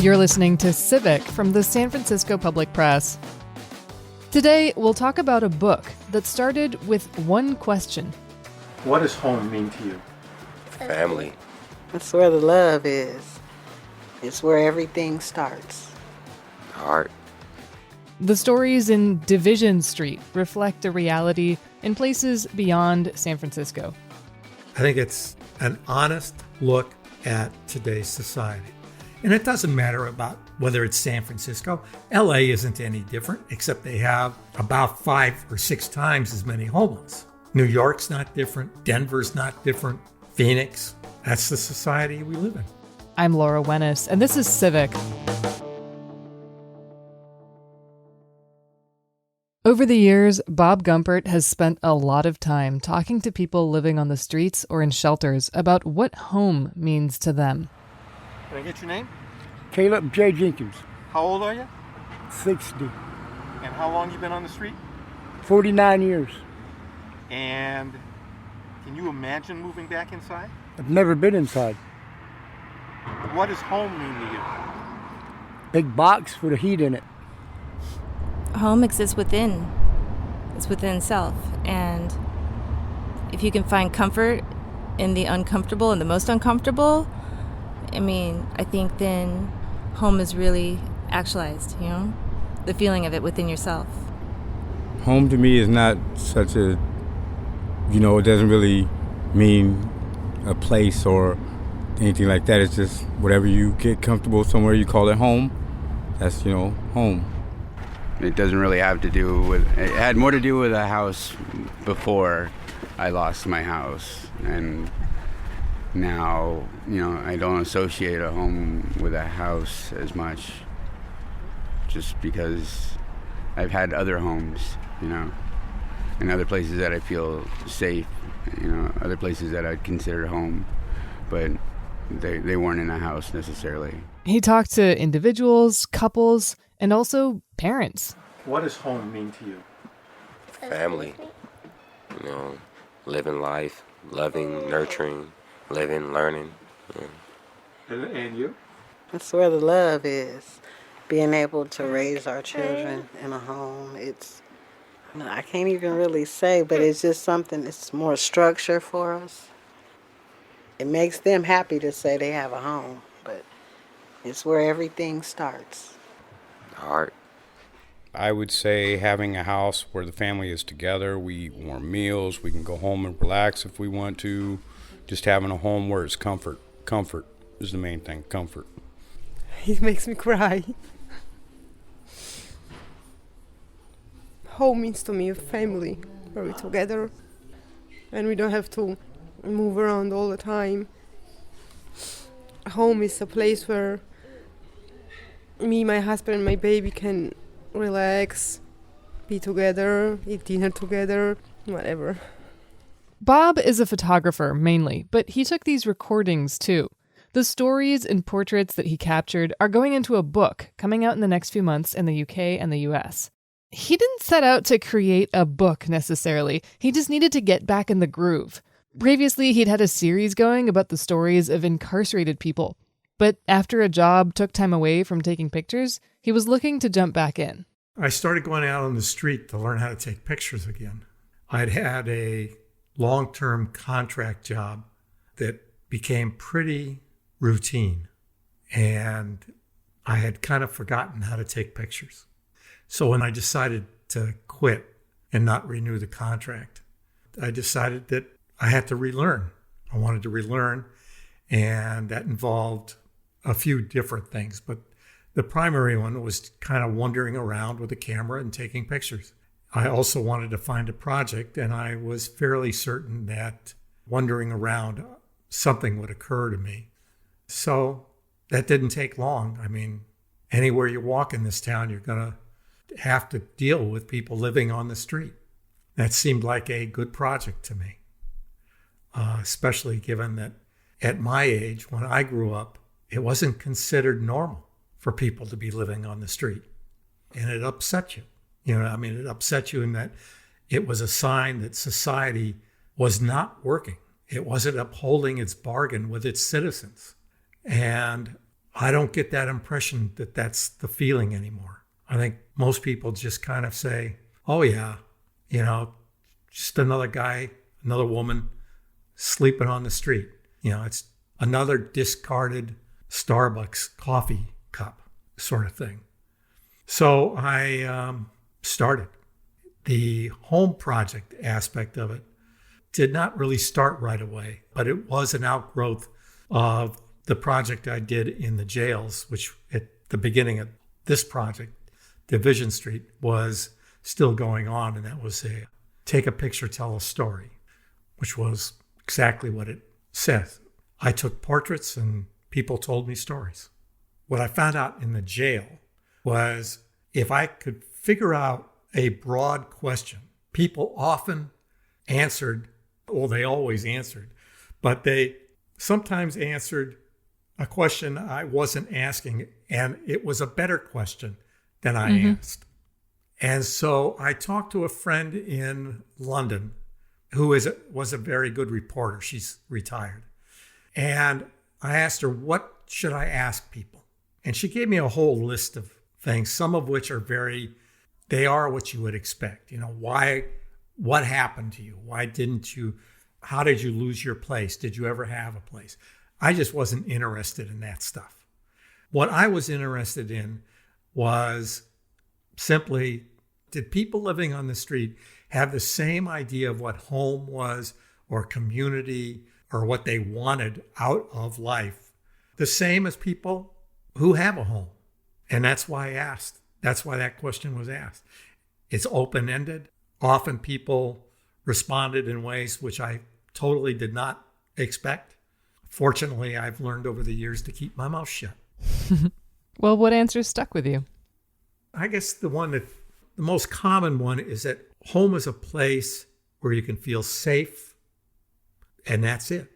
You're listening to Civic from the San Francisco Public Press. Today, we'll talk about a book that started with one question. What does home mean to you? Family. That's where the love is. It's where everything starts. Heart. The stories in Division Street reflect a reality in places beyond San Francisco. I think it's an honest look at today's society. And it doesn't matter about whether it's San Francisco. LA isn't any different, except they have about 5 or 6 times as many homeless. New York's not different. Denver's not different. Phoenix. That's the society we live in. I'm Laura Wennis, and this is Civic. Over the years, Bob Gumpert has spent a lot of time talking to people living on the streets or in shelters about what home means to them. Can I get your name? Caleb J. Jenkins, How old are you? 60, And how long you been on the street? 49 years. And can you imagine moving back inside? I've never been inside. What does home mean to you? Big box with a heat in it. Home exists within. It's within self. And if you can find comfort in the uncomfortable and the most uncomfortable, I think then home is really actualized, the feeling of it within yourself. Home to me is not such a, it doesn't really mean a place or anything like that. It's just whatever you get comfortable somewhere, you call it home. That's, home. It doesn't really have to do with, it had more to do with a house before I lost my house. And now, I don't associate a home with a house as much just because I've had other homes, and other places that I feel safe, other places that I'd consider home, but they weren't in a house necessarily. He talked to individuals, couples, and also parents. What does home mean to you? Family. Living life, loving, nurturing, living, learning. And you? That's where the love is. Being able to raise our children in a home. I can't even really say, but it's just something, it's more structure for us. It makes them happy to say they have a home, but it's where everything starts. Heart. I would say having a house where the family is together, we eat warm meals, we can go home and relax if we want to. Just having a home where it's comfort. Comfort is the main thing, comfort. It makes me cry. Home means to me a family where we're together and we don't have to move around all the time. Home is a place where me, my husband, and my baby can relax, be together, eat dinner together, whatever. Bob is a photographer mainly, but he took these recordings too. The stories and portraits that he captured are going into a book coming out in the next few months in the UK and the US. He didn't set out to create a book necessarily. He just needed to get back in the groove. Previously, he'd had a series going about the stories of incarcerated people. But after a job took time away from taking pictures, he was looking to jump back in. I started going out on the street to learn how to take pictures again. I'd had a long-term contract job that became pretty routine, and I had kind of forgotten how to take pictures. So when I decided to quit and not renew the contract, I decided that I had to relearn. I wanted to relearn, and that involved a few different things, but the primary one was kind of wandering around with a camera and taking pictures. I also wanted to find a project, and I was fairly certain that wandering around, something would occur to me. So that didn't take long. Anywhere you walk in this town, you're going to have to deal with people living on the street. That seemed like a good project to me, especially given that at my age, when I grew up, it wasn't considered normal for people to be living on the street. And it upset you. It upset you in that it was a sign that society was not working. It wasn't upholding its bargain with its citizens. And I don't get that impression that that's the feeling anymore. I think most people just kind of say, oh yeah, just another guy, another woman sleeping on the street. It's another discarded Starbucks coffee cup sort of thing. So I started. The home project aspect of it did not really start right away, but it was an outgrowth of the project I did in the jails, which at the beginning of this project, Division Street, was still going on. And that was a take a picture, tell a story, which was exactly what it says. I took portraits and people told me stories. What I found out in the jail was if I could figure out a broad question, people often answered, well, they always answered, but they sometimes answered a question I wasn't asking, and it was a better question than I asked. And so I talked to a friend in London who was a very good reporter. She's retired. And I asked her, what should I ask people? And she gave me a whole list of things, some of which are they are what you would expect. What happened to you? How did you lose your place? Did you ever have a place? I just wasn't interested in that stuff. What I was interested in was simply, did people living on the street have the same idea of what home was or community or what they wanted out of life, the same as people who have a home? And that's why I asked. That's why that question was asked. It's open-ended. Often people responded in ways which I totally did not expect. Fortunately, I've learned over the years to keep my mouth shut. Well, what answers stuck with you? I guess the most common one is that home is a place where you can feel safe, and that's it.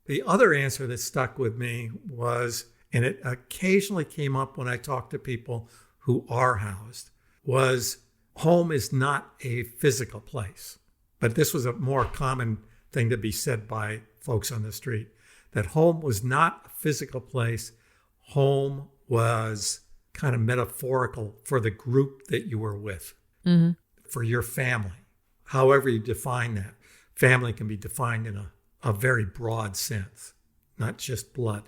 The other answer that stuck with me was, and it occasionally came up when I talked to people who are housed, was home is not a physical place. But this was a more common thing to be said by folks on the street, that home was not a physical place. Home was kind of metaphorical for the group that you were with, for your family. However you define that. Family can be defined in a very broad sense, not just blood.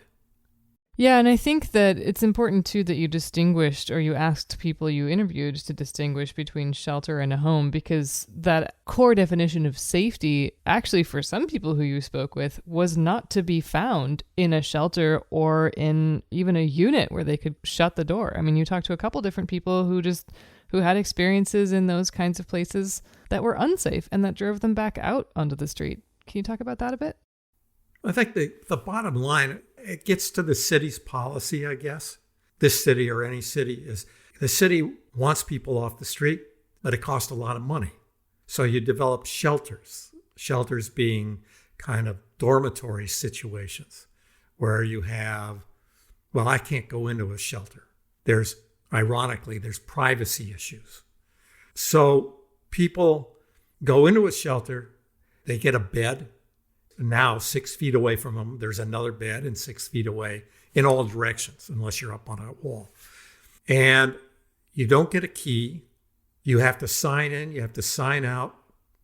Yeah, and I think that it's important, too, that you distinguished, or you asked people you interviewed to distinguish between shelter and a home, because that core definition of safety, actually for some people who you spoke with, was not to be found in a shelter or in even a unit where they could shut the door. I mean, you talked to a couple different people who had experiences in those kinds of places that were unsafe and that drove them back out onto the street. Can you talk about that a bit? I think the bottom line, it gets to the city's policy, I guess. This city or any city is, the city wants people off the street, but it costs a lot of money. So you develop shelters being kind of dormitory situations where you have, well, I can't go into a shelter. Ironically, there's privacy issues. So people go into a shelter, they get a bed. Now 6 feet away from them, there's another bed, and 6 feet away in all directions, unless you're up on a wall. And you don't get a key. You have to sign in. You have to sign out.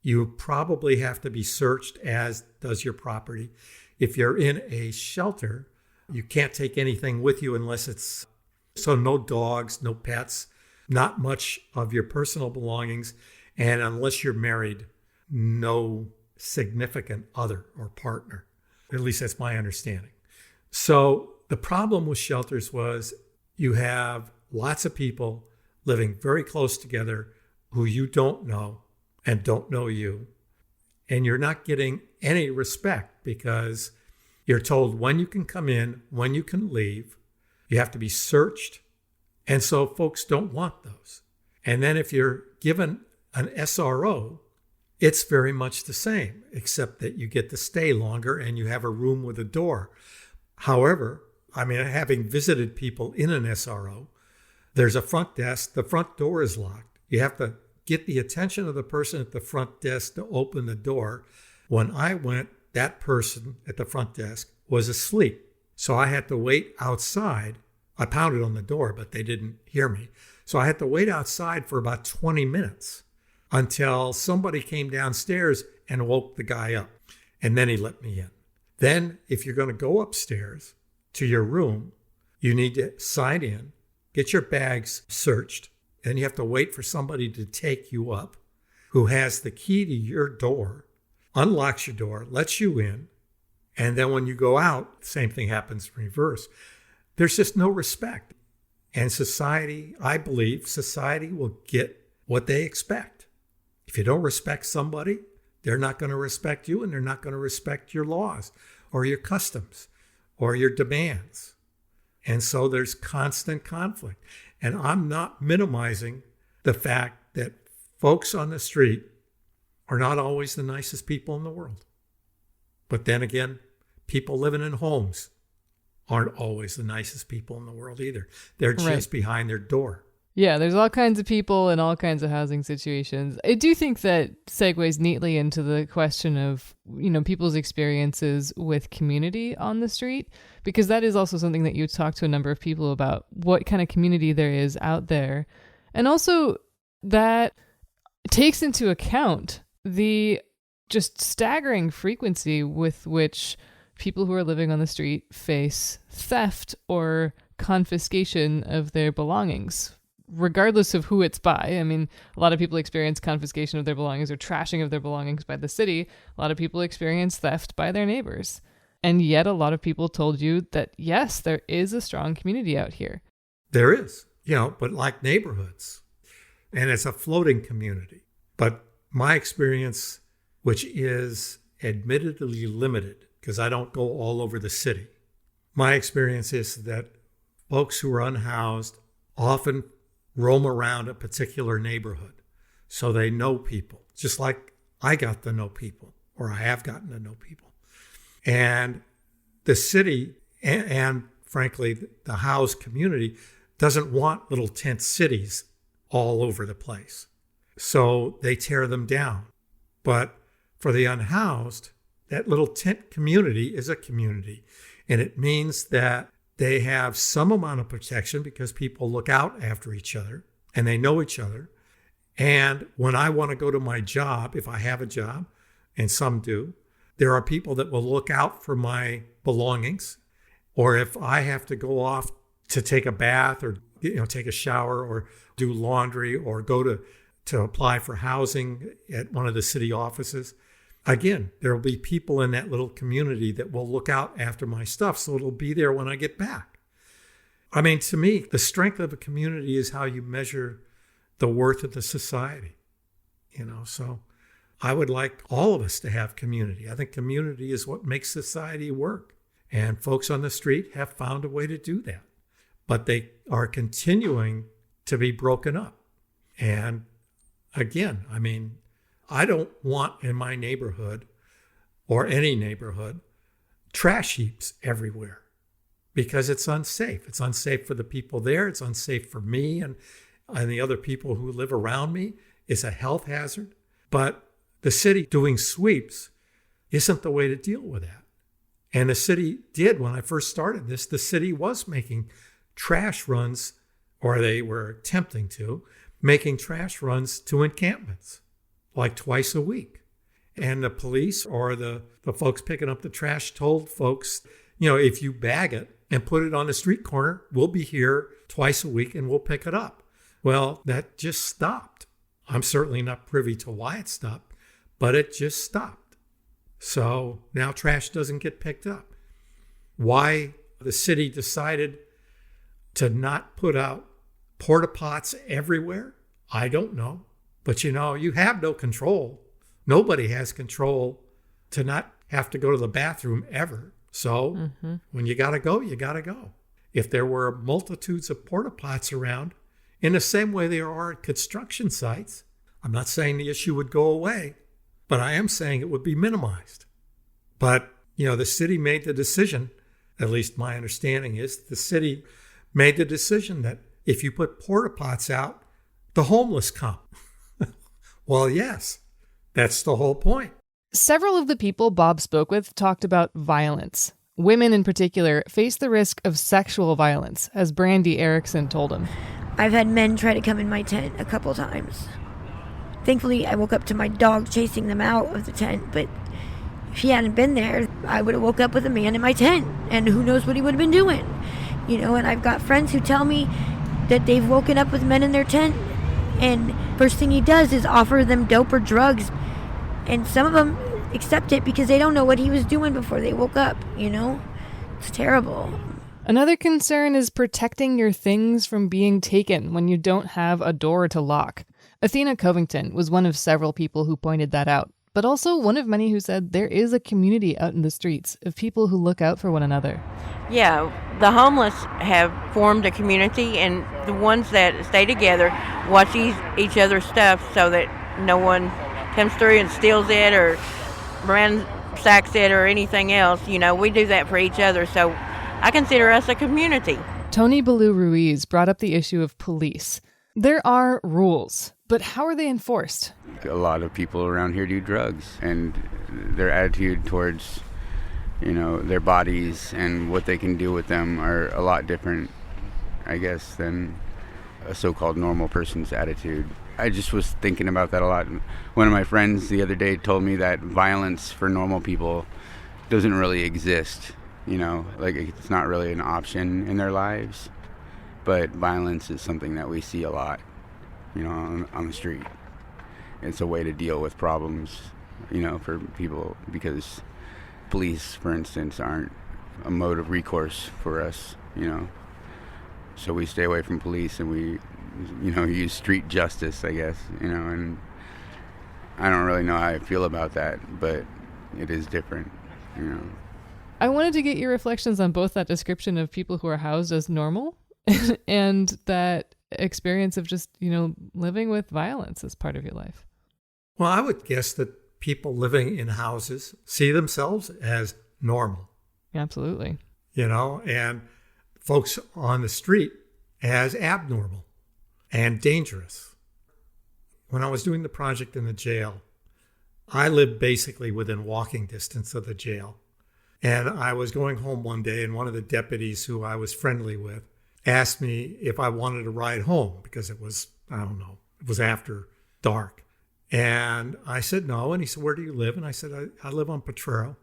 You probably have to be searched, as does your property. If you're in a shelter, you can't take anything with you unless so no dogs, no pets, not much of your personal belongings. And unless you're married, no significant other or partner. At least that's my understanding. So the problem with shelters was you have lots of people living very close together who you don't know and don't know you. And you're not getting any respect because you're told when you can come in, when you can leave. You have to be searched. And so folks don't want those. And then if you're given an SRO, it's very much the same, except that you get to stay longer and you have a room with a door. However, I mean, having visited people in an SRO, there's a front desk. The front door is locked. You have to get the attention of the person at the front desk to open the door. When I went, that person at the front desk was asleep. So I had to wait outside. I pounded on the door, but they didn't hear me. So I had to wait outside for about 20 minutes until somebody came downstairs and woke the guy up. And then he let me in. Then, if you're going to go upstairs to your room, you need to sign in, get your bags searched, and you have to wait for somebody to take you up who has the key to your door, unlocks your door, lets you in, and then when you go out, the same thing happens in reverse. There's just no respect. And society, I believe, society will get what they expect. If you don't respect somebody, they're not going to respect you, and they're not going to respect your laws or your customs or your demands. And so there's constant conflict. And I'm not minimizing the fact that folks on the street are not always the nicest people in the world. But then again, people living in homes aren't always the nicest people in the world either. They're just behind their door. Yeah, there's all kinds of people in all kinds of housing situations. I do think that segues neatly into the question of, people's experiences with community on the street, because that is also something that you talk to a number of people about, what kind of community there is out there. And also that takes into account the just staggering frequency with which people who are living on the street face theft or confiscation of their belongings, regardless of who it's by. I mean, a lot of people experience confiscation of their belongings or trashing of their belongings by the city. A lot of people experience theft by their neighbors. And yet a lot of people told you that, yes, there is a strong community out here. There is, but like neighborhoods. And it's a floating community. But my experience, which is admittedly limited, because I don't go all over the city, my experience is that folks who are unhoused often roam around a particular neighborhood. So they know people, just like I got to know people, or I have gotten to know people. And the city and frankly, the housed community doesn't want little tent cities all over the place. So they tear them down. But for the unhoused, that little tent community is a community. And it means that they have some amount of protection because people look out after each other and they know each other. And when I want to go to my job, if I have a job, and some do, there are people that will look out for my belongings. Or if I have to go off to take a bath or take a shower or do laundry or go to apply for housing at one of the city offices, again, there will be people in that little community that will look out after my stuff, so it'll be there when I get back. I mean, to me, the strength of a community is how you measure the worth of the society. So I would like all of us to have community. I think community is what makes society work. And folks on the street have found a way to do that. But they are continuing to be broken up. And again, I mean, I don't want in my neighborhood or any neighborhood trash heaps everywhere because it's unsafe. It's unsafe for the people there. It's unsafe for me and the other people who live around me. It's a health hazard. But the city doing sweeps isn't the way to deal with that. And the city did, when I first started this, the city was making trash runs, or they were attempting to, making trash runs to encampments, like twice a week. And the police or the folks picking up the trash told folks, if you bag it and put it on the street corner, we'll be here twice a week and we'll pick it up. Well, that just stopped. I'm certainly not privy to why it stopped, but it just stopped. So now trash doesn't get picked up. Why the city decided to not put out porta pots everywhere, I don't know. But you have no control. Nobody has control to not have to go to the bathroom ever. So when you got to go, you got to go. If there were multitudes of porta pots around, in the same way there are at construction sites, I'm not saying the issue would go away, but I am saying it would be minimized. But, the city made the decision, at least my understanding is, the city made the decision that if you put porta pots out, the homeless come. Well, yes, that's the whole point. Several of the people Bob spoke with talked about violence. Women in particular face the risk of sexual violence, as Brandy Erickson told him. I've had men try to come in my tent a couple times. Thankfully, I woke up to my dog chasing them out of the tent, but if he hadn't been there, I would have woke up with a man in my tent, and who knows what he would have been doing. And I've got friends who tell me that they've woken up with men in their tent, and first thing he does is offer them dope or drugs, and some of them accept it because they don't know what he was doing before they woke up. It's terrible. Another concern is protecting your things from being taken when you don't have a door to lock. Athena Covington was one of several people who pointed that out, but also one of many who said there is a community out in the streets of people who look out for one another. Yeah, the homeless have formed a community, and the ones that stay together watch each other's stuff so that no one comes through and steals it or ransacks it or anything else. We do that for each other, so I consider us a community. Tony Ballou Ruiz brought up the issue of police. There are rules, but how are they enforced? A lot of people around here do drugs, and their attitude towards, their bodies and what they can do with them are a lot different, I guess, than a so-called normal person's attitude. I just was thinking about that a lot. One of my friends the other day told me that violence for normal people doesn't really exist. It's not really an option in their lives. But violence is something that we see a lot, on the street. It's a way to deal with problems, for people, because police, for instance, aren't a mode of recourse for us, So we stay away from police and we, use street justice, I guess, and I don't really know how I feel about that, but it is different, I wanted to get your reflections on both that description of people who are housed as normal and that experience of just, living with violence as part of your life. Well, I would guess that people living in houses see themselves as normal. Absolutely. And folks on the street as abnormal and dangerous. When I was doing the project in the jail, I lived basically within walking distance of the jail. And I was going home one day, and one of the deputies who I was friendly with asked me if I wanted to ride home because it was, it was after dark. And I said no. And he said, "Where do you live?" And I said, I live on Potrero.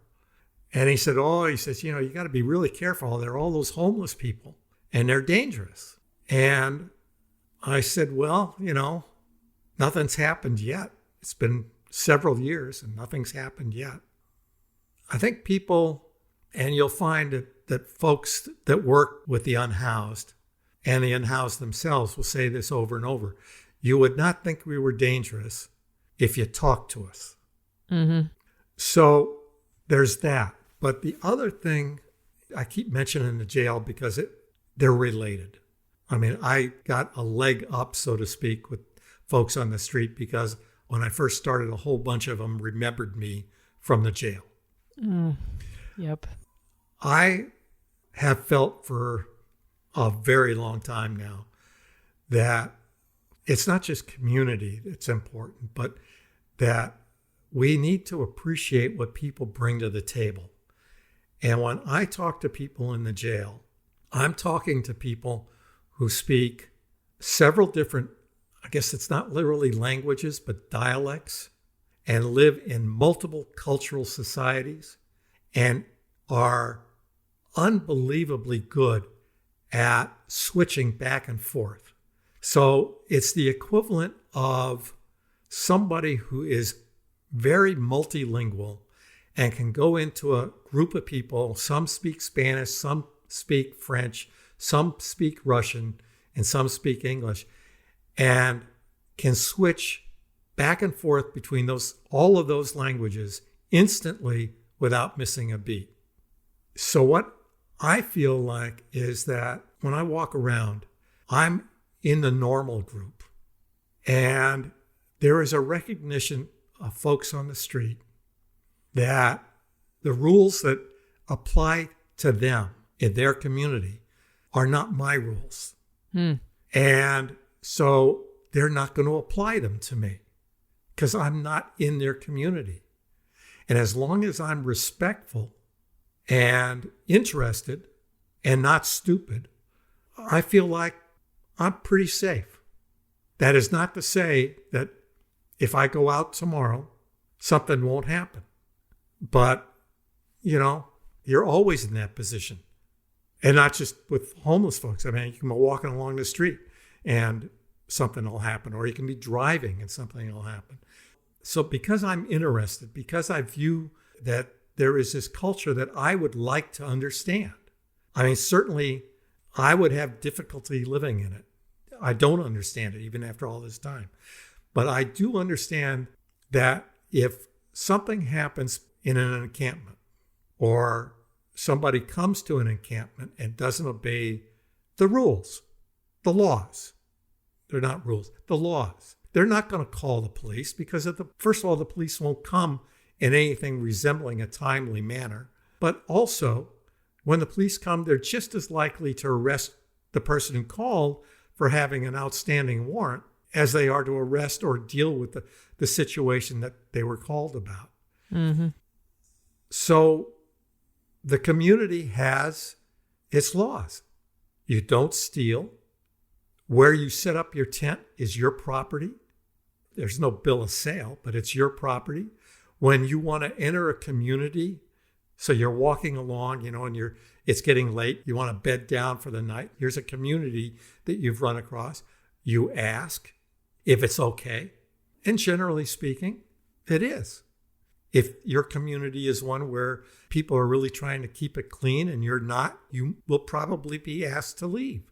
And he said, you got to be really careful. There are all those homeless people and they're dangerous. And I said, well, nothing's happened yet. It's been several years and nothing's happened yet. I think people, and you'll find that folks that work with the unhoused and the unhoused themselves will say this over and over. You would not think we were dangerous if you talked to us. Mm-hmm. So there's that. But the other thing, I keep mentioning the jail because they're related. I got a leg up, so to speak, with folks on the street because when I first started, a whole bunch of them remembered me from the jail. Yep. I have felt for a very long time now that it's not just community that's important, but that we need to appreciate what people bring to the table. And when I talk to people in the jail, I'm talking to people who speak several different, I guess it's not literally languages, but dialects, and live in multiple cultural societies and are unbelievably good at switching back and forth. So it's the equivalent of somebody who is very multilingual and can go into a group of people. Some speak Spanish, some speak French, some speak Russian, and some speak English, and can switch back and forth between all of those languages instantly without missing a beat. So what I feel like is that when I walk around, I'm in the normal group, and there is a recognition of folks on the street that the rules that apply to them in their community are not my rules. And so they're not going to apply them to me because I'm not in their community. And as long as I'm respectful and interested and not stupid, I feel like I'm pretty safe. That is not to say that if I go out tomorrow, something won't happen. But, you're always in that position. And not just with homeless folks. I mean, you can be walking along the street and something will happen, or you can be driving and something will happen. So because I'm interested, because I view that there is this culture that I would like to understand. I mean, certainly I would have difficulty living in it. I don't understand it even after all this time. But I do understand that if something happens in an encampment, or somebody comes to an encampment and doesn't obey the rules, the laws, they're not rules, the laws, they're not going to call the police because first of all, the police won't come in anything resembling a timely manner. But also, when the police come, they're just as likely to arrest the person who called for having an outstanding warrant as they are to arrest or deal with the situation that they were called about. Mm-hmm. So the community has its laws. You don't steal. Where you set up your tent is your property. There's no bill of sale, but it's your property. When you want to enter a community, so you're walking along, and it's getting late, you want to bed down for the night. Here's a community that you've run across. You ask if it's okay. And generally speaking, it is. If your community is one where people are really trying to keep it clean and you're not, you will probably be asked to leave.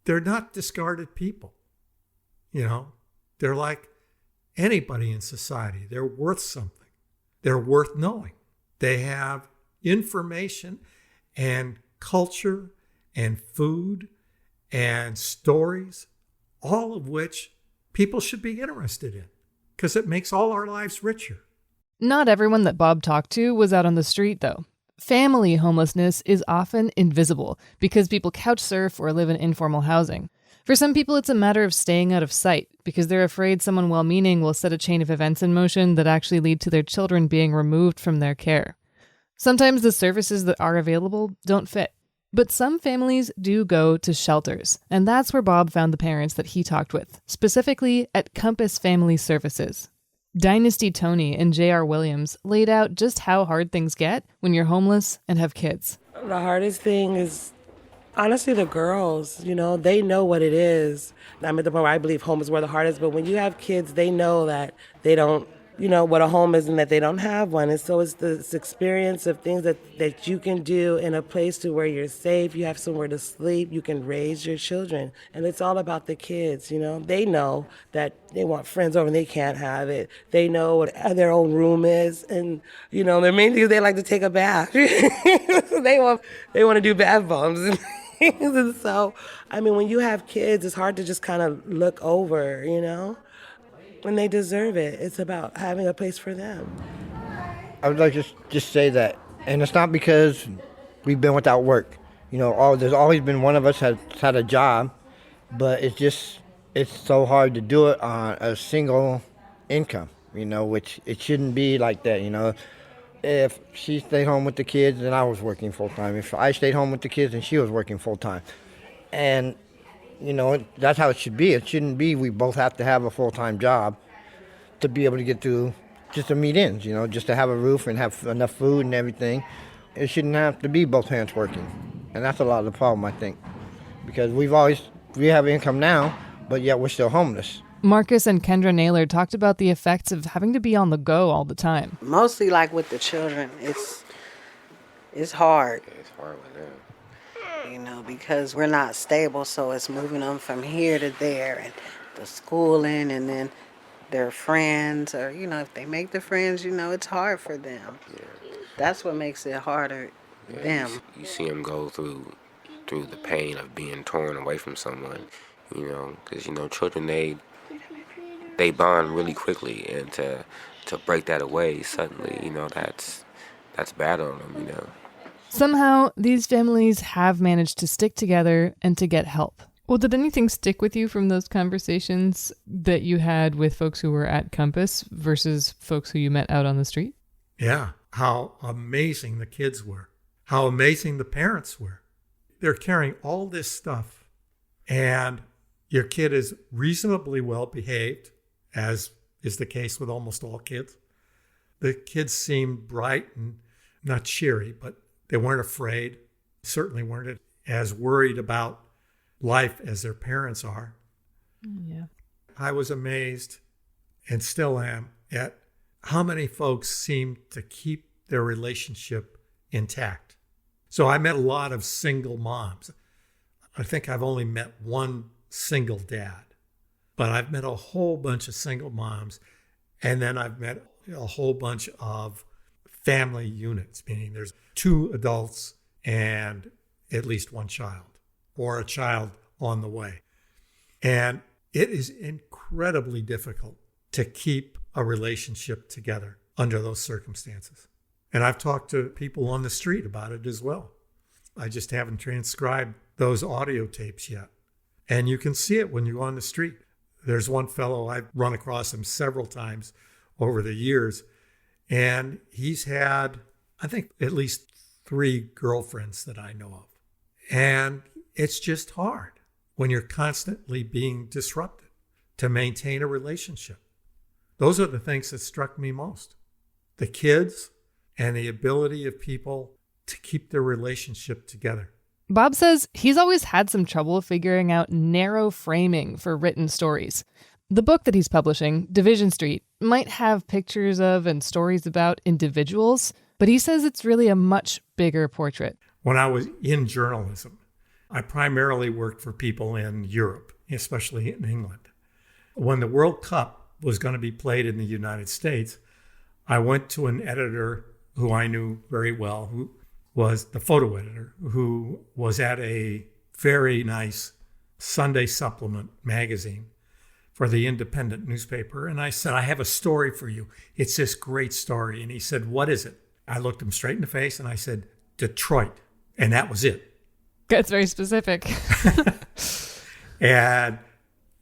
They're not discarded people. They're like anybody in society. They're worth something. They're worth knowing. They have information and culture and food and stories, all of which people should be interested in because it makes all our lives richer. Not everyone that Bob talked to was out on the street, though. Family homelessness is often invisible because people couch surf or live in informal housing. For some people, it's a matter of staying out of sight because they're afraid someone well-meaning will set a chain of events in motion that actually lead to their children being removed from their care. Sometimes the services that are available don't fit. But some families do go to shelters, and that's where Bob found the parents that he talked with, specifically at Compass Family Services. Dynasty Tony and J.R. Williams laid out just how hard things get when you're homeless and have kids. The hardest thing is, honestly, the girls. They know what it is. I'm at the point where I believe home is where the heart is, but when you have kids, they know that they don't, what a home is and that they don't have one. And so it's this experience of things that you can do in a place to where you're safe, you have somewhere to sleep, you can raise your children. And it's all about the kids, They know that they want friends over and they can't have it. They know what their own room is. And, their main thing is they like to take a bath. They want to do bath bombs. And so, when you have kids, it's hard to just kind of look over, And they deserve it. It's about having a place for them. I would like to just say that, and it's not because we've been without work. There's always been one of us has had a job, but it's so hard to do it on a single income, which it shouldn't be like that, If she stayed home with the kids, then I was working full-time. If I stayed home with the kids, then she was working full-time. And that's how it should be. It shouldn't be we both have to have a full-time job to be able to get through, just to meet ends, just to have a roof and have enough food and everything. It shouldn't have to be both hands working. And that's a lot of the problem, I think, because we have income now, but yet we're still homeless. Marcus and Kendra Naylor talked about the effects of having to be on the go all the time. Mostly like with the children, it's hard. It's hard with them. Because we're not stable, so it's moving them from here to there and the schooling and then their friends or, if they make the friends, it's hard for them. Yeah. That's what makes it harder them. You see them go through the pain of being torn away from someone, because, children, they bond really quickly, and to break that away suddenly, that's bad on them, Somehow, these families have managed to stick together and to get help. Well, did anything stick with you from those conversations that you had with folks who were at Compass versus folks who you met out on the street? Yeah. how amazing the kids were, how amazing the parents were. They're carrying all this stuff, and your kid is reasonably well behaved, as is the case with almost all kids. The kids seemed bright and not cheery, but they weren't afraid, certainly weren't as worried about life as their parents are. Yeah. I was amazed, and still am, at how many folks seem to keep their relationship intact. So I met a lot of single moms. I think I've only met one single dad, but I've met a whole bunch of single moms, and then I've met a whole bunch of family units, meaning there's 2 adults and at least 1 child, or a child on the way. And it is incredibly difficult to keep a relationship together under those circumstances. And I've talked to people on the street about it as well. I just haven't transcribed those audio tapes yet. And you can see it when you're on the street. There's one fellow, I've run across him several times over the years, and he's had, I think, at least 3 girlfriends that I know of. And it's just hard when you're constantly being disrupted to maintain a relationship. Those are the things that struck me most. The kids and the ability of people to keep their relationship together. Bob says he's always had some trouble figuring out narrow framing for written stories. The book that he's publishing, Division Street, might have pictures of and stories about individuals, but he says it's really a much bigger portrait. When I was in journalism, I primarily worked for people in Europe, especially in England. When the World Cup was going to be played in the United States, I went to an editor who I knew very well, who was the photo editor, who was at a very nice Sunday supplement magazine for the Independent newspaper. And I said, I have a story for you. It's this great story. And he said, what is it? I looked him straight in the face and I said, Detroit. And that was it. That's very specific. And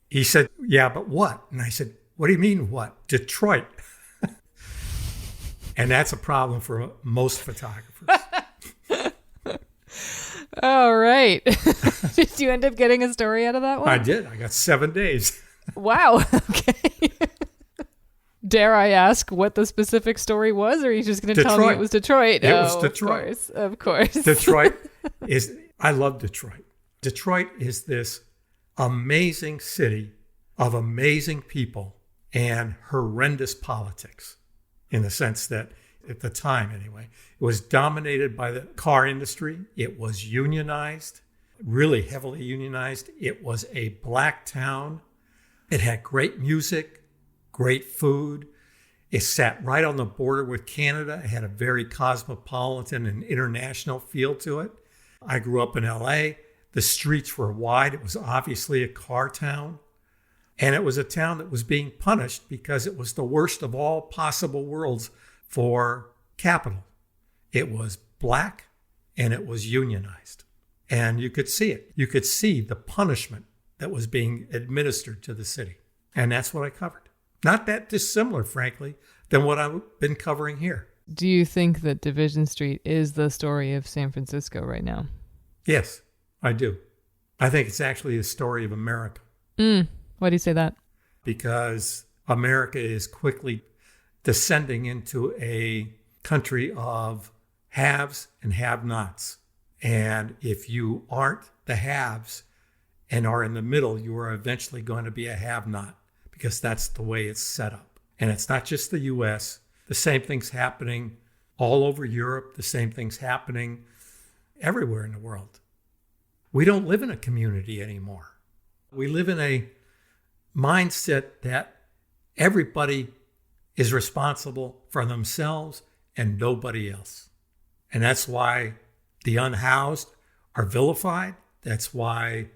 he said, yeah, but what? And I said, what do you mean what? Detroit. And that's a problem for most photographers. All right. Did you end up getting a story out of that one? I did. I got 7 days. Wow. Okay. Dare I ask what the specific story was, or are you just going to tell me it was Detroit? It was Detroit. Of course. Detroit is, I love Detroit. Detroit is this amazing city of amazing people and horrendous politics, in the sense that at the time anyway, it was dominated by the car industry. It was unionized, really heavily unionized. It was a black town. It had great music, great food. It sat right on the border with Canada. It had a very cosmopolitan and international feel to it. I grew up in LA. The streets were wide. It was obviously a car town. And it was a town that was being punished because it was the worst of all possible worlds for capital. It was black and it was unionized. And you could see it. You could see the punishment that was being administered to the city. And that's what I covered. Not that dissimilar, frankly, than what I've been covering here. Do you think that Division Street is the story of San Francisco right now? Yes, I do. I think it's actually the story of America. Why do you say that? Because America is quickly descending into a country of haves and have-nots. And if you aren't the haves and are in the middle, you are eventually going to be a have-not, because that's the way it's set up. And it's not just the U.S. The same thing's happening all over Europe. The same thing's happening everywhere in the world. We don't live in a community anymore. We live in a mindset that everybody is responsible for themselves and nobody else. And that's why the unhoused are vilified. That's why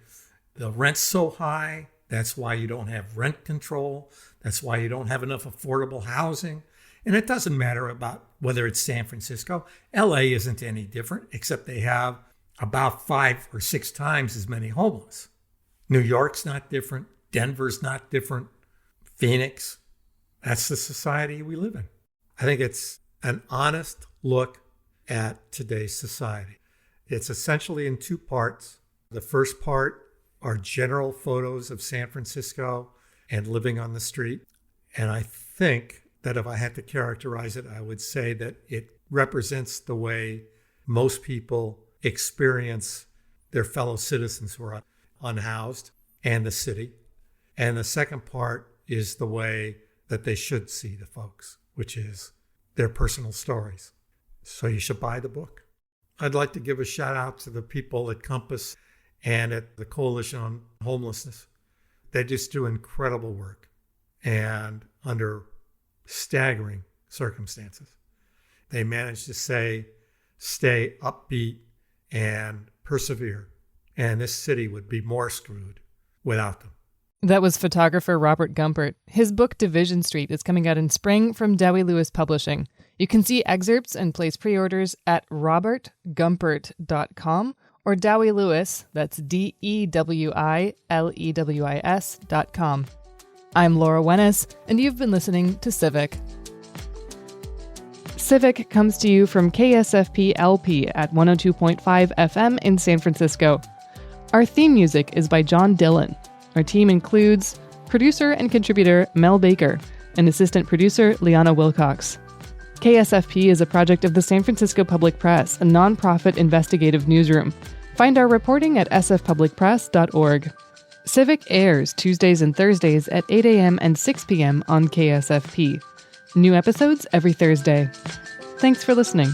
the rent's so high. That's why you don't have rent control. That's why you don't have enough affordable housing. And it doesn't matter about whether it's San Francisco. LA isn't any different, except they have about 5 or 6 times as many homeless. New York's not different. Denver's not different. Phoenix. That's the society we live in. I think it's an honest look at today's society. It's essentially in two parts. The first part are general photos of San Francisco and living on the street. And I think that if I had to characterize it, I would say that it represents the way most people experience their fellow citizens who are unhoused and the city. And the second part is the way that they should see the folks, which is their personal stories. So you should buy the book. I'd like to give a shout out to the people at Compass and at the Coalition on Homelessness. They just do incredible work and under staggering circumstances. They manage to stay upbeat and persevere. And this city would be more screwed without them. That was photographer Robert Gumpert. His book Division Street is coming out in spring from Dowie Lewis Publishing. You can see excerpts and place pre-orders at robertgumpert.com or Dowie Lewis, that's DEWILEWIS.com. I'm Laura Wennis, and you've been listening to Civic. Civic comes to you from KSFP LP at 102.5 FM in San Francisco. Our theme music is by John Dillon. Our team includes producer and contributor Mel Baker and assistant producer Liana Wilcox. KSFP is a project of the San Francisco Public Press, a nonprofit investigative newsroom. Find our reporting at sfpublicpress.org. Civic airs Tuesdays and Thursdays at 8 a.m. and 6 p.m. on KSFP. New episodes every Thursday. Thanks for listening.